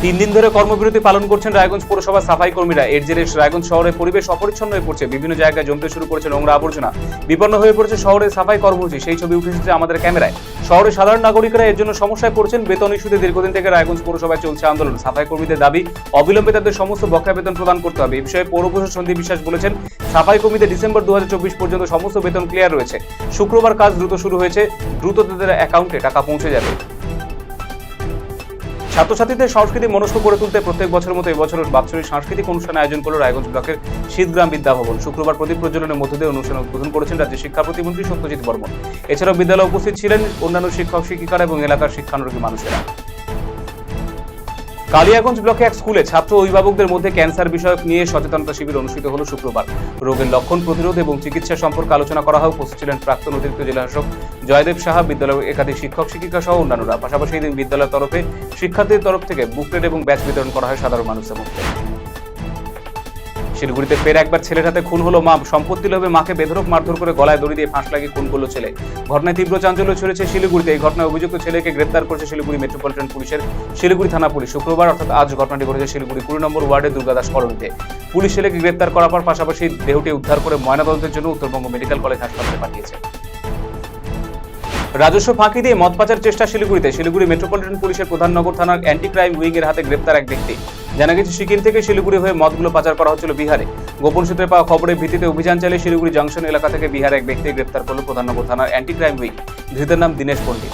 3 দিন ধরে কর্মবিরতি পালন করছেন রায়গঞ্জ পৌরসভার সাফাই কর্মীরা। এর জেরে রায়গঞ্জ শহরের পরিবেশ অপরিচ্ছন্ন হয়ে পড়ছে। বিভিন্ন জায়গায় জমতে শুরু করেছে নোংরা আবর্জনা। বিপন্ন হয়ে পড়েছে শহরের সাফাই কর্মসূচি। সেই ছবি উঠে এসেছে আমাদের ক্যামেরায়। শহরের সাধারণ নাগরিকরা এর জন্য সমস্যায় পড়ছেন। বেতন ইস্যুতে দীর্ঘদিন থেকে রায়গঞ্জ পৌরসভায় চলছে আন্দোলন। সাফাই কর্মীদের দাবি, অবিলম্বে তাদের সমস্ত বকেয়া বেতন প্রদান করতে হবে। এই বিষয়ে পৌর প্রশাসক সন্দীপ বিশ্বাস বলেছেন, সাফাই কর্মীদের ডিসেম্বর 2024 পর্যন্ত সমস্ত বেতন ক্লিয়ার রয়েছে। শুক্রবার কাজ দ্রুত শুরু হয়েছে। দ্রুত তাদের অ্যাকাউন্টে টাকা পৌঁছে যাবে। ছাত্রছাত্রীদের সংস্কৃতি মনস্ক করে তুলতে প্রত্যেক বছরের মতো এবছরের বাৎসরিক সাংস্কৃতিক অনুষ্ঠান আয়োজন করল রায়গঞ্জ ব্লকের শীতগ্রাম বিদ্যাভবন। শুক্রবার প্রদীপ প্রজ্বলনের মধ্য দিয়ে অনুষ্ঠান উদ্বোধন করেছেন রাজ্যের শিক্ষা প্রতিমন্ত্রী সত্যজিৎ বর্মন। এছাড়াও বিদ্যালয়ে উপস্থিত ছিলেন অন্যান্য শিক্ষক শিক্ষিকারা এবং এলাকার শিক্ষানুরাগী মানুষেরা। কালিয়াগঞ্জ ব্লকে এক স্কুলে ছাত্র অভিভাবকদের মধ্যে ক্যান্সার বিষয়ক নিয়ে সচেতনতা শিবির অনুষ্ঠিত হলো শুক্রবার। রোগের লক্ষণ, প্রতিরোধ এবং চিকিৎসা সম্পর্কে আলোচনা করা হয়। উপস্থিত ছিলেন প্রাক্তন অতিরিক্ত জেলাশাসক জয়দেব সাহা, বিদ্যালয়ের একাধিক শিক্ষক শিক্ষিকা সহ অন্যান্যরা। পাশাপাশি এদিন বিদ্যালয়ের তরফে শিক্ষার্থীদের তরফ থেকে বুকলেট এবং ব্যাচ বিতরণ করা হয় সাধারণ মানুষের মধ্যে। শিলিগুড়িতে ফের একবার ছেলের হাতে খুন হলো মা। সম্পত্তি লোভে মাকে বেধড়ক মারধর করে গলায় দড়ি দিয়ে ফাঁস লাগিয়ে খুন করলো ছেলে। ঘটনায় তীব্র চাঞ্চল্য ছড়িয়েছে শিলিগুড়িতে। এই ঘটনায় অভিযুক্ত ছেলেকে গ্রেপ্তার করেছে শিলিগুড়ি মেট্রোপলিটন পুলিশের শিলিগুড়ি থানা পুলিশ। শুক্রবার অর্থাৎ আজ ঘটনাটি ঘটেছে শিলিগুড়ি 20 নম্বর ওয়ার্ডের দুর্গাদাস কলোনিতে। পুলিশ ছেলেকে গ্রেপ্তার করার পর পাশাপাশি দেহটি উদ্ধার করে ময়নাতদন্তের জন্য উত্তরবঙ্গ মেডিকেল কলেজ হাসপাতালে পাঠিয়েছে। রাজস্ব ফাঁকি দিয়ে মদ পাচার চেষ্টা শিলিগুড়িতে। শিলিগুড়ি মেট্রোপলিটন পুলিশের প্রধাননগর থানার অ্যান্টি ক্রাইম উইং এর হাতে গ্রেপ্তার এক ব্যক্তি। জানা গেছে, সিকিম থেকে শিলিগুড়ি হয়ে মদগুলো পাচার করা হচ্ছিল বিহারে। গোপন সূত্রে পাওয়া খবরের ভিত্তিতে অভিযান চালিয়ে শিলিগুড়ি জংশন এলাকা থেকে বিহার এক ব্যক্তি গ্রেপ্তার করল প্রধাননগর থানার অ্যান্টি ক্রাইম উইং। ধৃতের নাম দীনেশ পণ্ডিত।